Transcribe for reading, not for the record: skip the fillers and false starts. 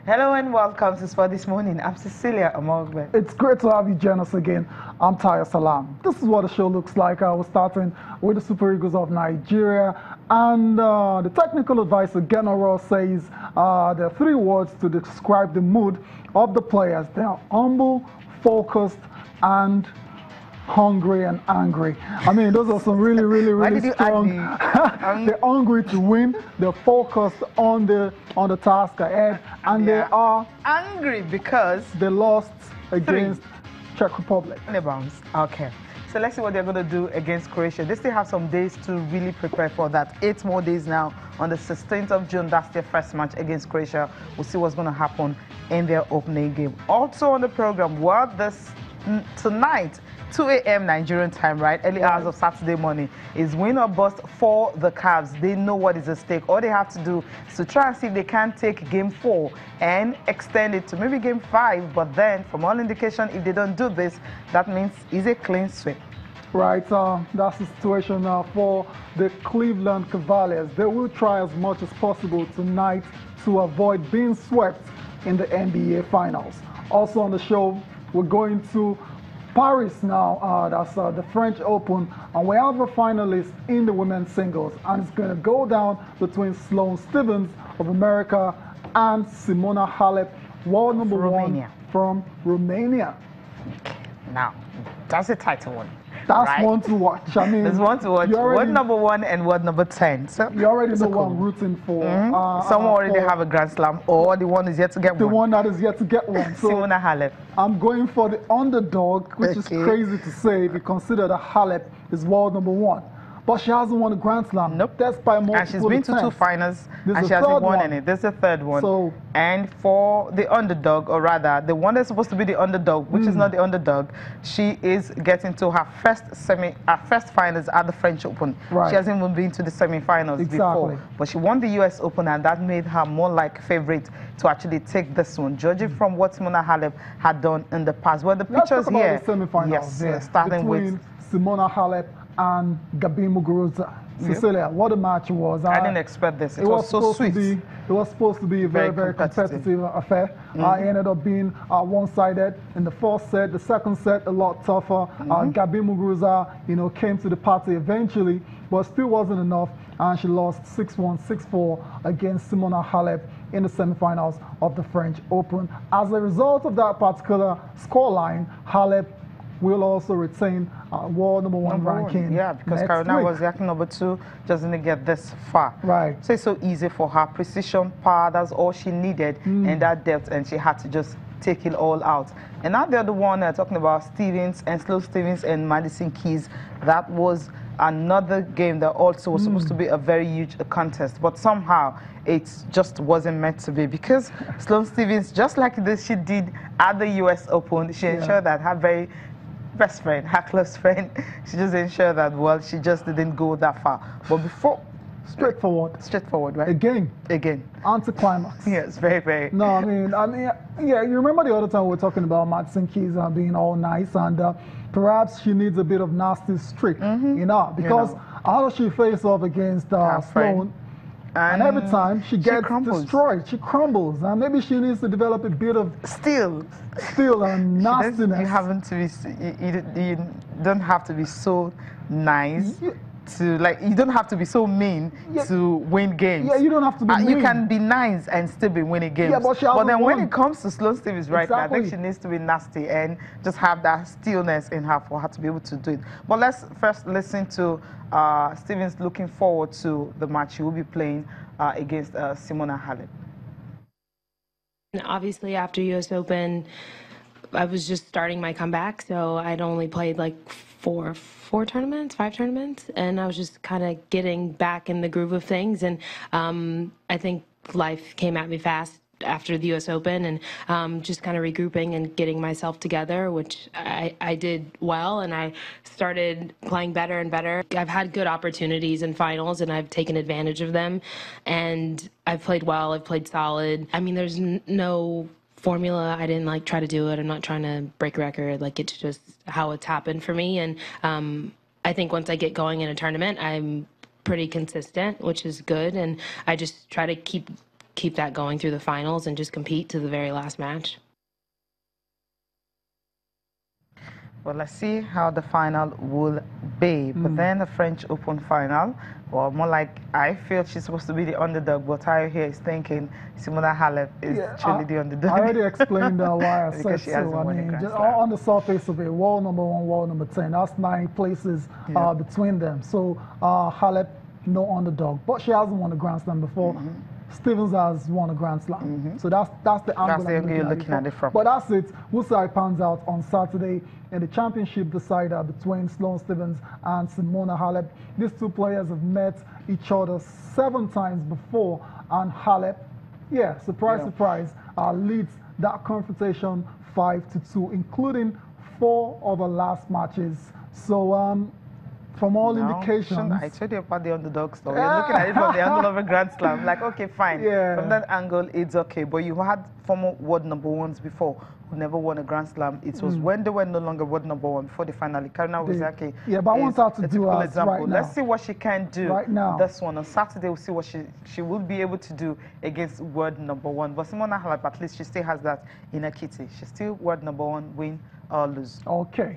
Hello and welcome to Sport This Morning. I'm Cecilia Amogbe. It's great to have you join us again. I'm Taya Salam. This is what the show looks like. We're starting with the Super Eagles of Nigeria. And the technical advisor, Geno Ross, says there are 3 words to describe the mood of the players. They are humble, focused, and hungry and angry. I mean, those are some really strong. They're hungry to win. They're focused on the task ahead, and they are angry because they lost against Czech Republic. Okay. So let's see what they're going to do against Croatia. They still have some days to really prepare for that. 8 more days now. On the 16th of June, that's their first match against Croatia. We'll see what's going to happen in their opening game. Also on the program, tonight, 2 a.m. Nigerian time, right? Early hours of Saturday morning is win or bust for the Cavs. They know what is at stake. All they have to do is to try and see if they can take game 4 and extend it to maybe game 5. But then, from all indication, if they don't do this, that means it's a clean sweep. Right, that's the situation for the Cleveland Cavaliers. They will try as much as possible tonight to avoid being swept in the NBA Finals. Also on the show, we're going to Paris now, that's the French Open, and we have a finalist in the women's singles, and it's going to go down between Sloane Stephens of America and Simona Halep, world number 1 from Romania. Now, that's a title one. That's one to watch. I mean, there's one to watch. World number 1 and world number 10. So you already know what I'm rooting for. Some already have a Grand Slam, or the one is yet to get one. The one that is yet to get one. So Simona Halep. I'm going for the underdog, which is crazy to say if you consider that Halep is world number 1. But she hasn't won a Grand Slam. Nope. That's by multiple And she's been to 2 finals, and she hasn't won any. There's a third one. So, and for the underdog, or rather, the one that's supposed to be the underdog, which is not the underdog, she is getting to her first finals at the French Open. Right. She hasn't even been to the semi-finals before. But she won the US Open, and that made her more like favorite to actually take this one, judging from what Simona Halep had done in the past. Well, the pictures here, the semi-finals, starting between with Simona Halep and Gabi Muguruza. Cecilia, what a match it was. I didn't expect this. It was so sweet. It was supposed to be a very competitive affair. It ended up being one-sided in the first set. The second set, a lot tougher. Gabi Muguruza, came to the party eventually, but still wasn't enough. And she lost 6-1, 6-4 against Simona Halep in the semifinals of the French Open. As a result of that particular scoreline, Halep will also retain world number 1 ranking. Yeah, because Carolina was ranking number 2, just didn't get this far. Right. So it's so easy for her. Precision, power, that's all she needed, and that depth, and she had to just take it all out. And now the other one, talking about Stevens and Sloane Stephens and Madison Keys, that was another game that also was supposed to be a very huge contest, but somehow it just wasn't meant to be, because Sloane Stephens, just like this she did at the US Open, she ensured that her very best friend, her close friend, she just ensured that, well, she just didn't go that far. But before, straightforward, right? Again, anticlimax. Yes, very. No, I mean, yeah. You remember the other time we were talking about Madison Keys being all nice, and perhaps she needs a bit of nasty streak, because how does she face off against Sloane? And every time she gets destroyed, she crumbles, and maybe she needs to develop a bit of steel and nastiness. You don't have to be so nice. You don't have to be so mean to win games. Yeah, you don't have to be mean. You can be nice and still be winning games. Yeah, but then when it comes to Sloane Stephens right now, I think she needs to be nasty and just have that stillness in her for her to be able to do it. But let's first listen to Stephens looking forward to the match she will be playing against Simona Halep. Obviously, after US Open, I was just starting my comeback, so I'd only played like 5 tournaments, and I was just kind of getting back in the groove of things, and I think life came at me fast after the US Open, and just kind of regrouping and getting myself together, which I did well, and I started playing better and better. I've had good opportunities in finals, and I've taken advantage of them, and I've played well, I've played solid. I mean, there's no formula. I didn't try to do it. I'm not trying to break a record. It's just how it's happened for me, and I think once I get going in a tournament, I'm pretty consistent, which is good, and I just try to keep keep that going through the finals and just compete to the very last match. Well, let's see how the final will be. But then the French Open final, well, more like I feel she's supposed to be the underdog, but Tayo here is thinking Simona Halep is truly the underdog. I already explained why I said she so. I mean, just on the surface of it, world number 1, world number 10, that's 9 places between them. So Halep, no underdog, but she hasn't won a Grand Slam before. Stevens has won a Grand Slam. So that's the angle you're looking at it from. But that's it. We'll see how it pans out on Saturday in the championship decider between Sloane Stevens and Simona Halep. These two players have met each other 7 times before, and Halep, surprise, leads that confrontation 5-2, including 4 of the last matches. So from all indications, I told you about the underdog story. You're looking at it from the angle of a Grand Slam. Like, okay, fine. From that angle, it's okay. But you had former world number 1s before who never won a Grand Slam. It was when they were no longer world number 1 before the finale. Karina Wozniacki. Yeah, but I want her to do us example. right now. Let's see what she can do right now. This one. On Saturday, we'll see what she will be able to do against world number 1. But Simona Halep, at least she still has that in her kitty. She's still world number 1, win or lose. Okay.